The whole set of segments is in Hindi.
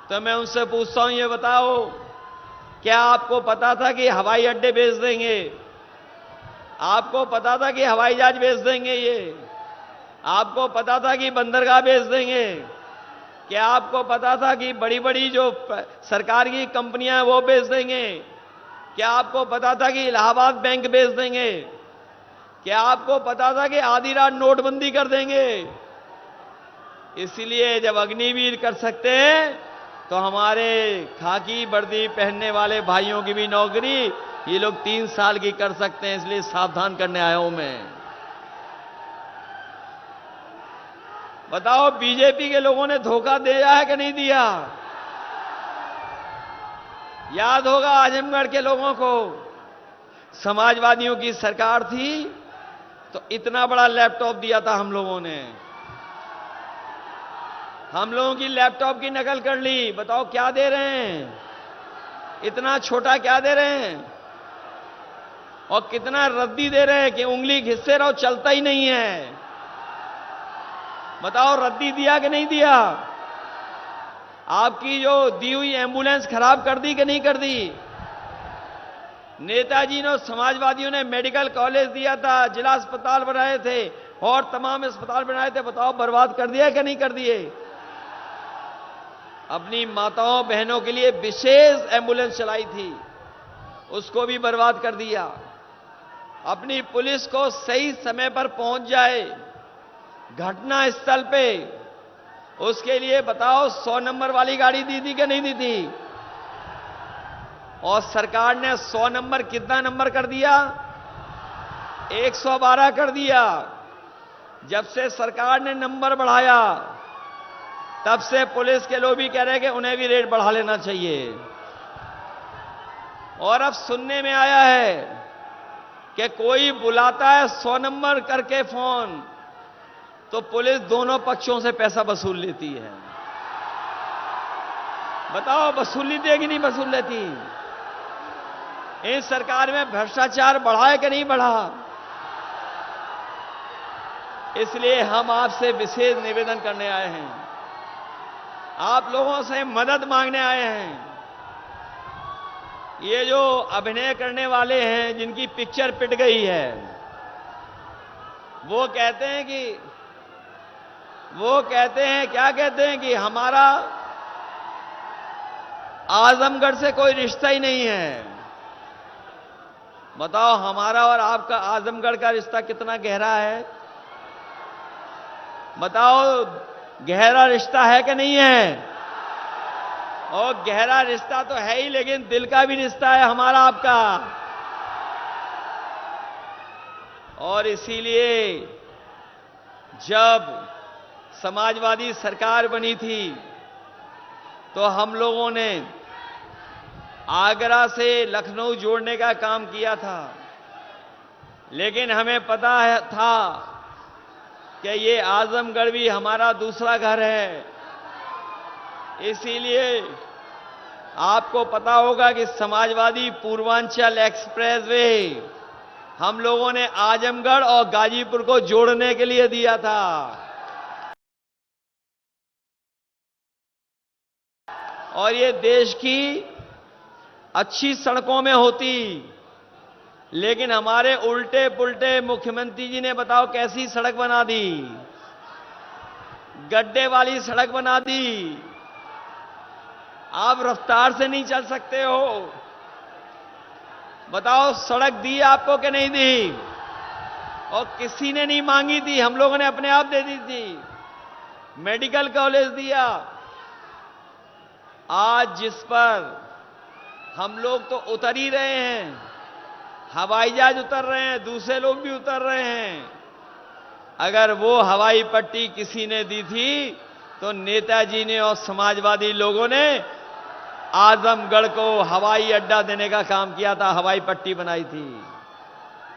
तो मैं उनसे पूछता हूं, ये बताओ, क्या आपको पता था कि हवाई अड्डे बेच देंगे? आपको पता था कि हवाई जहाज बेच देंगे? ये आपको पता था कि बंदरगाह बेच देंगे? क्या आपको पता था कि बड़ी बड़ी जो सरकार की कंपनियां हैं वो बेच देंगे? क्या आपको पता था कि इलाहाबाद बैंक बेच देंगे? क्या आपको पता था कि आधी रात नोटबंदी कर देंगे? इसलिए जब अग्निवीर कर सकते हैं तो हमारे खाकी वर्दी पहनने वाले भाइयों की भी नौकरी ये लोग 3 साल की कर सकते हैं। इसलिए सावधान करने आया हूं मैं। बताओ, बीजेपी के लोगों ने धोखा दिया है कि नहीं दिया? याद होगा आजमगढ़ के लोगों को, समाजवादियों की सरकार थी तो इतना बड़ा लैपटॉप दिया था हम लोगों ने। हम लोगों की लैपटॉप की नकल कर ली। बताओ क्या दे रहे हैं? इतना छोटा क्या दे रहे हैं? और कितना रद्दी दे रहे हैं कि उंगली घिसते रहो, चलता ही नहीं है। बताओ रद्दी दिया कि नहीं दिया? आपकी जो दी हुई एम्बुलेंस खराब कर दी कि नहीं कर दी? नेताजी ने, समाजवादियों ने मेडिकल कॉलेज दिया था, जिला अस्पताल बनाए थे और तमाम अस्पताल बनाए थे। बताओ बर्बाद कर दिया कि नहीं कर दिए? अपनी माताओं बहनों के लिए विशेष एम्बुलेंस चलाई थी, उसको भी बर्बाद कर दिया। अपनी पुलिस को सही समय पर पहुंच जाए घटना स्थल पे, उसके लिए बताओ 100 नंबर वाली गाड़ी दी थी कि नहीं दी थी? और सरकार ने 100 नंबर कितना नंबर कर दिया? 112 कर दिया। जब से सरकार ने नंबर बढ़ाया तब से पुलिस के लोग भी कह रहे हैं कि उन्हें भी रेट बढ़ा लेना चाहिए। और अब सुनने में आया है कि कोई बुलाता है 100 नंबर करके फोन तो पुलिस दोनों पक्षों से पैसा वसूल लेती है। बताओ वसूल लेती है कि नहीं वसूल लेती? इस सरकार में भ्रष्टाचार बढ़ा है कि नहीं बढ़ा? इसलिए हम आपसे विशेष निवेदन करने आए हैं, आप लोगों से मदद मांगने आए हैं। ये जो अभिनय करने वाले हैं जिनकी पिक्चर पिट गई है, वो कहते हैं क्या कहते हैं कि हमारा आजमगढ़ से कोई रिश्ता ही नहीं है। बताओ हमारा और आपका आजमगढ़ का रिश्ता कितना गहरा है? बताओ गहरा रिश्ता है कि नहीं है? और गहरा रिश्ता तो है ही, लेकिन दिल का भी रिश्ता है हमारा आपका। और इसीलिए जब समाजवादी सरकार बनी थी तो हम लोगों ने आगरा से लखनऊ जोड़ने का काम किया था, लेकिन हमें पता था कि ये आजमगढ़ भी हमारा दूसरा घर है। इसीलिए आपको पता होगा कि समाजवादी पूर्वांचल एक्सप्रेसवे हम लोगों ने आजमगढ़ और गाजीपुर को जोड़ने के लिए दिया था। और ये देश की अच्छी सड़कों में होती, लेकिन हमारे उल्टे पुल्टे मुख्यमंत्री जी ने बताओ कैसी सड़क बना दी? गड्ढे वाली सड़क बना दी। आप रफ्तार से नहीं चल सकते हो। बताओ सड़क दी आपको कि नहीं दी? और किसी ने नहीं मांगी थी, हम लोगों ने अपने आप दे दी थी। मेडिकल कॉलेज दिया। आज जिस पर हम लोग तो उतर ही रहे हैं, हवाई जहाज उतर रहे हैं, दूसरे लोग भी उतर रहे हैं। अगर वो हवाई पट्टी किसी ने दी थी तो नेताजी ने और समाजवादी लोगों ने आजमगढ़ को हवाई अड्डा देने का काम किया था, हवाई पट्टी बनाई थी।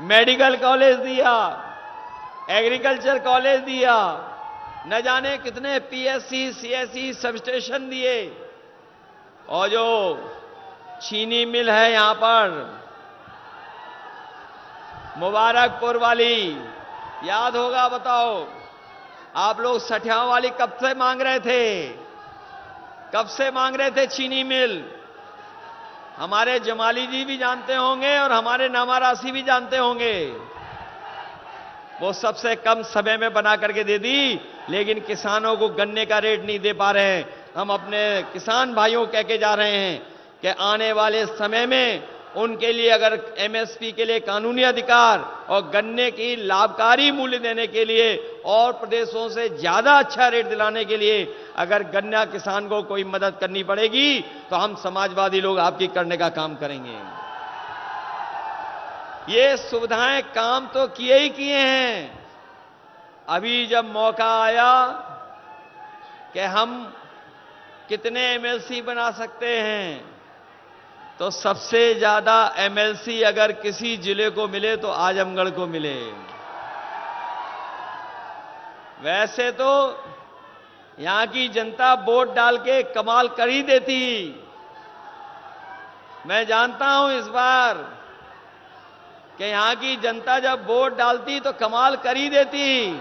मेडिकल कॉलेज दिया, एग्रीकल्चर कॉलेज दिया, न जाने कितने पीएससी सीएससी सब स्टेशन दिए। और जो चीनी मिल है यहां पर मुबारकपुर वाली, याद होगा, बताओ आप लोग सठियाओं वाली कब से मांग रहे थे? कब से मांग रहे थे चीनी मिल। हमारे जमाली जी भी जानते होंगे और हमारे नामारासी भी जानते होंगे। वो सबसे कम समय में बना करके दे दी, लेकिन किसानों को गन्ने का रेट नहीं दे पा रहे हैं। हम अपने किसान भाइयों को कह के जा रहे हैं कि आने वाले समय में उनके लिए अगर एमएसपी के लिए कानूनी अधिकार और गन्ने की लाभकारी मूल्य देने के लिए और प्रदेशों से ज्यादा अच्छा रेट दिलाने के लिए अगर गन्ना किसान को कोई मदद करनी पड़ेगी तो हम समाजवादी लोग आपकी करने का काम करेंगे। ये सुविधाएं काम तो किए ही किए हैं। अभी जब मौका आया कि हम कितने एमएलसी बना सकते हैं, तो सबसे ज्यादा एमएलसी अगर किसी जिले को मिले तो आजमगढ़ को मिले। वैसे तो यहां की जनता वोट डाल के कमाल कर ही देती। मैं जानता हूं इस बार कि यहां की जनता जब वोट डालती तो कमाल कर ही देती,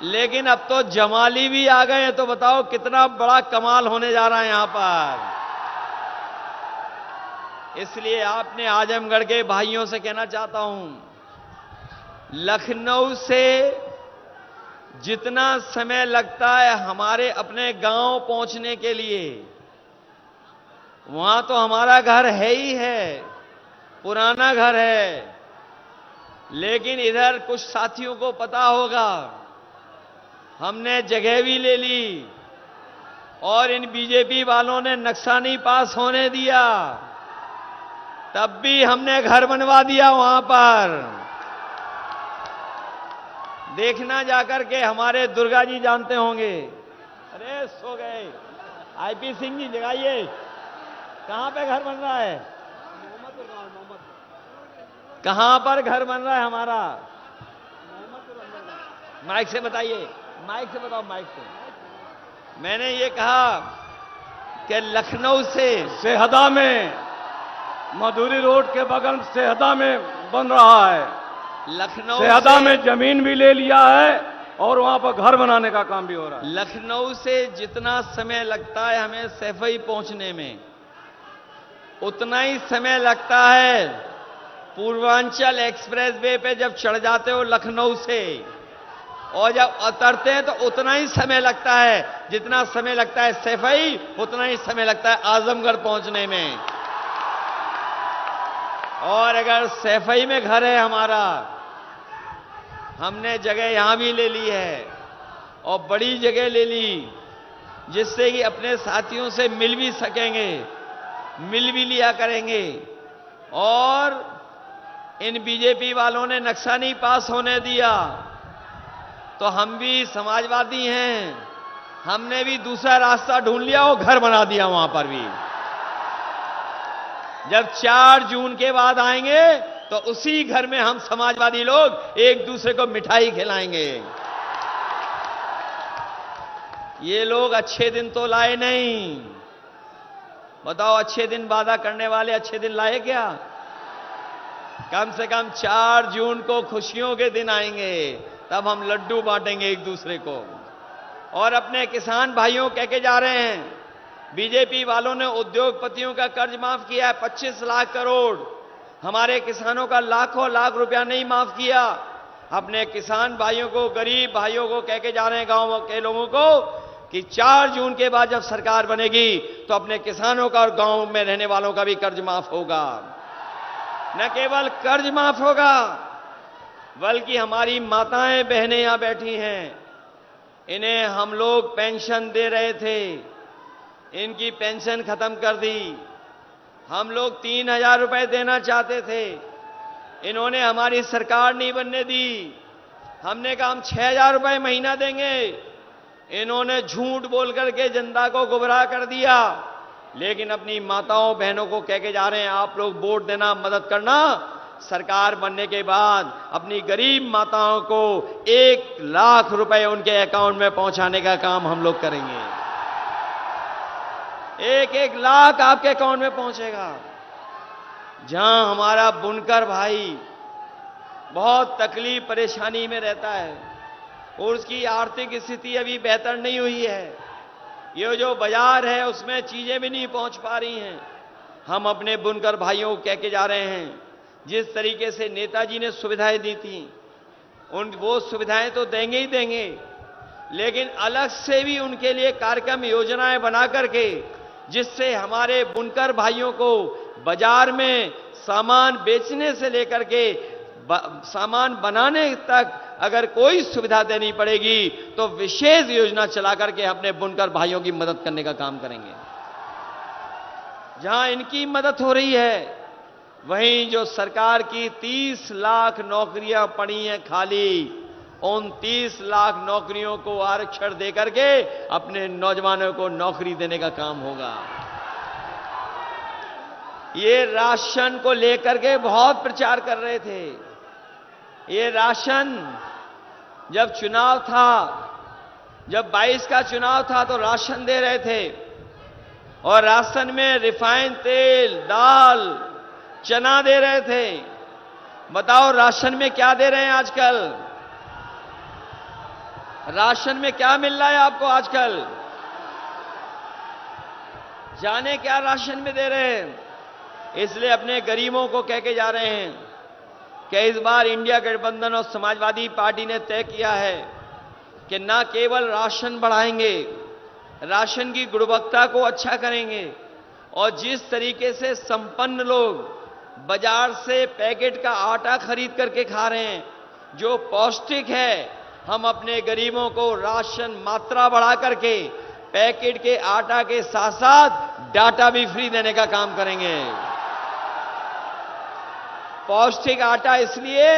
लेकिन अब तो जमाली भी आ गए हैं, तो बताओ कितना बड़ा कमाल होने जा रहा है यहां पर। इसलिए आपने आजमगढ़ के भाइयों से कहना चाहता हूं, लखनऊ से जितना समय लगता है हमारे अपने गांव पहुंचने के लिए, वहां तो हमारा घर है ही है, पुराना घर है। लेकिन इधर कुछ साथियों को पता होगा, हमने जगह भी ले ली और इन बीजेपी वालों ने नक्शा नहीं पास होने दिया, तब भी हमने घर बनवा दिया वहां पर। देखना जाकर के, हमारे दुर्गा जी जानते होंगे। अरे सो गए। आईपी सिंह जी जगाइए, कहां पे घर बन रहा है? कहां पर घर बन रहा है हमारा? माइक से बताइए, माइक से बताओ, माइक से। मैंने ये कहा कि लखनऊ से सेहदा में, मधुरी रोड के बगल सेहदा में बन रहा है। लखनऊ सेहदा में जमीन भी ले लिया है और वहां पर घर बनाने का काम भी हो रहा है। लखनऊ से जितना समय लगता है हमें सैफई पहुंचने में, उतना ही समय लगता है पूर्वांचल एक्सप्रेस वे पे जब चढ़ जाते हो लखनऊ से, और जब उतरते हैं तो उतना ही समय लगता है। जितना समय लगता है सैफई, उतना ही समय लगता है आजमगढ़ पहुंचने में। और अगर सैफई में घर है हमारा, हमने जगह यहां भी ले ली है और बड़ी जगह ले ली, जिससे कि अपने साथियों से मिल भी सकेंगे, मिल भी लिया करेंगे। और इन बीजेपी वालों ने नक्शा नहीं पास होने दिया, तो हम भी समाजवादी हैं, हमने भी दूसरा रास्ता ढूंढ लिया और घर बना दिया वहां पर भी। जब 4 जून के बाद आएंगे तो उसी घर में हम समाजवादी लोग एक दूसरे को मिठाई खिलाएंगे। ये लोग अच्छे दिन तो लाए नहीं। बताओ, अच्छे दिन वादा करने वाले अच्छे दिन लाए क्या? कम से कम 4 जून को खुशियों के दिन आएंगे, तब हम लड्डू बांटेंगे एक दूसरे को। और अपने किसान भाइयों कह के जा रहे हैं, बीजेपी वालों ने उद्योगपतियों का कर्ज माफ किया है 25 लाख करोड़, हमारे किसानों का लाखों लाख रुपया नहीं माफ किया। अपने किसान भाइयों को, गरीब भाइयों को कह के जा रहे हैं, गांव के लोगों को, कि 4 जून के बाद जब सरकार बनेगी तो अपने किसानों का और गांव में रहने वालों का भी कर्ज माफ होगा। न केवल कर्ज माफ होगा, बल्कि हमारी माताएं बहनें यहां बैठी हैं, इन्हें हम लोग पेंशन दे रहे थे, इनकी पेंशन खत्म कर दी। हम लोग 3000 रुपए देना चाहते थे, इन्होंने हमारी सरकार नहीं बनने दी। हमने कहा हम 6000 रुपए महीना देंगे, इन्होंने झूठ बोल करके जनता को गुमराह कर दिया। लेकिन अपनी माताओं बहनों को कह के जा रहे हैं, आप लोग वोट देना, मदद करना, सरकार बनने के बाद अपनी गरीब माताओं को 1 लाख रुपए उनके अकाउंट में पहुंचाने का काम हम लोग करेंगे। 1-1 लाख आपके अकाउंट में पहुंचेगा। जहां हमारा बुनकर भाई बहुत तकलीफ परेशानी में रहता है और उसकी आर्थिक स्थिति अभी बेहतर नहीं हुई है, ये जो बाजार है उसमें चीजें भी नहीं पहुंच पा रही हैं। हम अपने बुनकर भाइयों को कह के जा रहे हैं, जिस तरीके से नेताजी ने सुविधाएं दी थी, वो सुविधाएं तो देंगे ही देंगे, लेकिन अलग से भी उनके लिए कार्यक्रम योजनाएं बना करके, जिससे हमारे बुनकर भाइयों को बाजार में सामान बेचने से लेकर के सामान बनाने तक अगर कोई सुविधा देनी पड़ेगी तो विशेष योजना चला करके अपने बुनकर भाइयों की मदद करने का काम करेंगे। जहां इनकी मदद हो रही है, वहीं जो सरकार की 30 लाख नौकरियां पड़ी हैं खाली, उन 30 लाख नौकरियों को आरक्षण देकर के अपने नौजवानों को नौकरी देने का काम होगा। ये राशन को लेकर के बहुत प्रचार कर रहे थे। ये राशन जब चुनाव था, जब 22 का चुनाव था तो राशन दे रहे थे, और राशन में रिफाइंड तेल, दाल, चना दे रहे थे। बताओ राशन में क्या दे रहे हैं आजकल? राशन में क्या मिल रहा है आपको आजकल? जाने क्या राशन में दे रहे हैं? इसलिए अपने गरीबों को कह के जा रहे हैं कि इस बार इंडिया गठबंधन और समाजवादी पार्टी ने तय किया है कि न केवल राशन बढ़ाएंगे, राशन की गुणवत्ता को अच्छा करेंगे, और जिस तरीके से संपन्न लोग बाजार से पैकेट का आटा खरीद करके खा रहे हैं जो पौष्टिक है, हम अपने गरीबों को राशन मात्रा बढ़ा करके पैकेट के आटा के साथ साथ डाटा भी फ्री देने का काम करेंगे। पौष्टिक आटा इसलिए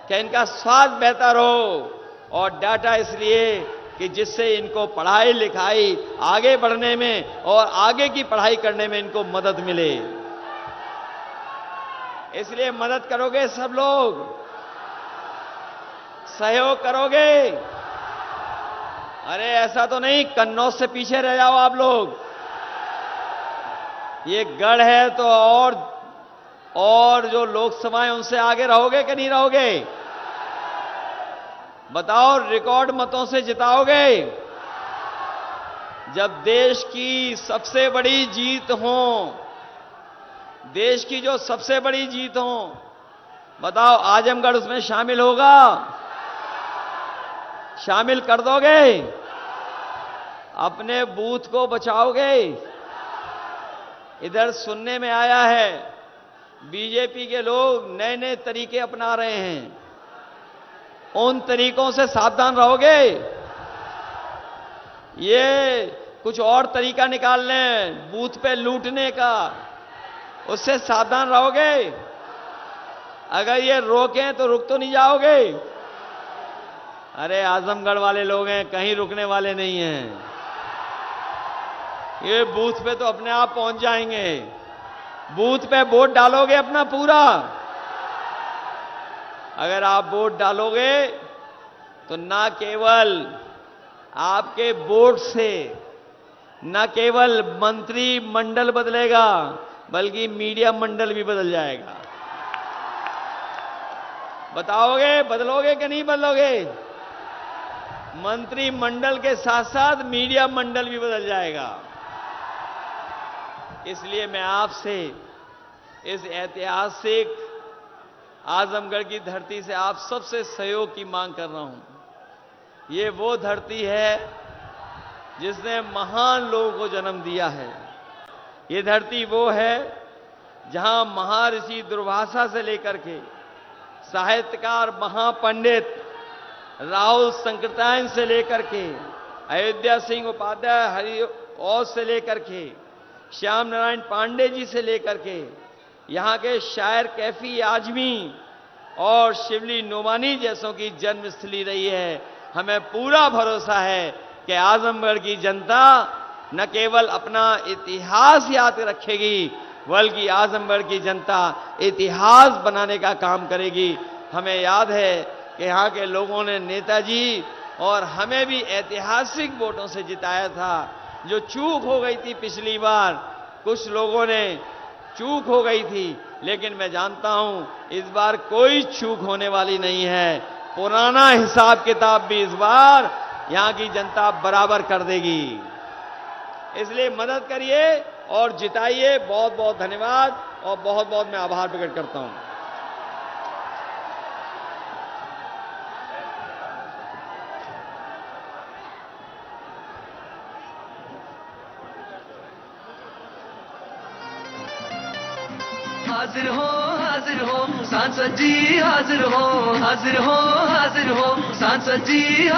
कि इनका स्वाद बेहतर हो, और डाटा इसलिए कि जिससे इनको पढ़ाई लिखाई आगे बढ़ने में और आगे की पढ़ाई करने में इनको मदद मिले। इसलिए मदद करोगे सब लोग? सहयोग करोगे? अरे ऐसा तो नहीं कन्नौज से पीछे रह जाओ आप लोग। ये गढ़ है तो और जो लोकसभा है उनसे आगे रहोगे कि नहीं रहोगे? बताओ, रिकॉर्ड मतों से जिताओगे? जब देश की सबसे बड़ी जीत हो, देश की जो सबसे बड़ी जीत हो, बताओ आजमगढ़ उसमें शामिल होगा? शामिल कर दोगे? अपने बूथ को बचाओगे? इधर सुनने में आया है बीजेपी के लोग नए नए तरीके अपना रहे हैं, उन तरीकों से सावधान रहोगे? ये कुछ और तरीका निकाल लें बूथ पे लूटने का, उससे सावधान रहोगे? अगर ये रोकें तो रुक तो नहीं जाओगे? अरे आजमगढ़ वाले लोग हैं, कहीं रुकने वाले नहीं हैं। ये बूथ पे तो अपने आप पहुंच जाएंगे। बूथ पे वोट डालोगे अपना पूरा? अगर आप वोट डालोगे तो ना केवल आपके वोट से न केवल मंत्री मंडल बदलेगा, बल्कि मीडिया मंडल भी बदल जाएगा। बताओगे बदलोगे कि नहीं बदलोगे? मंत्री मंडल के साथ साथ मीडिया मंडल भी बदल जाएगा। इसलिए मैं आपसे इस ऐतिहासिक आजमगढ़ की धरती से आप सबसे सहयोग की मांग कर रहा हूं। ये वो धरती है जिसने महान लोगों को जन्म दिया है। ये धरती वो है जहां महर्षि दुर्वासा से लेकर के साहित्यकार महापंडित राहुल संकृतायन से लेकर के अयोध्या सिंह उपाध्याय हरिऔध से लेकर के श्याम नारायण पांडे जी से लेकर के यहाँ के शायर कैफी आजमी और शिवली नोमानी जैसों की जन्मस्थली रही है। हमें पूरा भरोसा है कि आजमगढ़ की जनता न केवल अपना इतिहास याद रखेगी, बल्कि आजमगढ़ की जनता इतिहास बनाने का काम करेगी। हमें याद है कि यहाँ के लोगों ने नेताजी और हमें भी ऐतिहासिक वोटों से जिताया था। जो चूक हो गई थी पिछली बार, कुछ लोगों ने चूक हो गई थी, लेकिन मैं जानता हूं इस बार कोई चूक होने वाली नहीं है। पुराना हिसाब किताब भी इस बार यहां की जनता बराबर कर देगी। इसलिए मदद करिए और जिताइए। बहुत बहुत धन्यवाद और बहुत बहुत मैं आभार प्रकट करता हूं। हाजिर हो सांसद जी, हाजिर हो सांसद जी।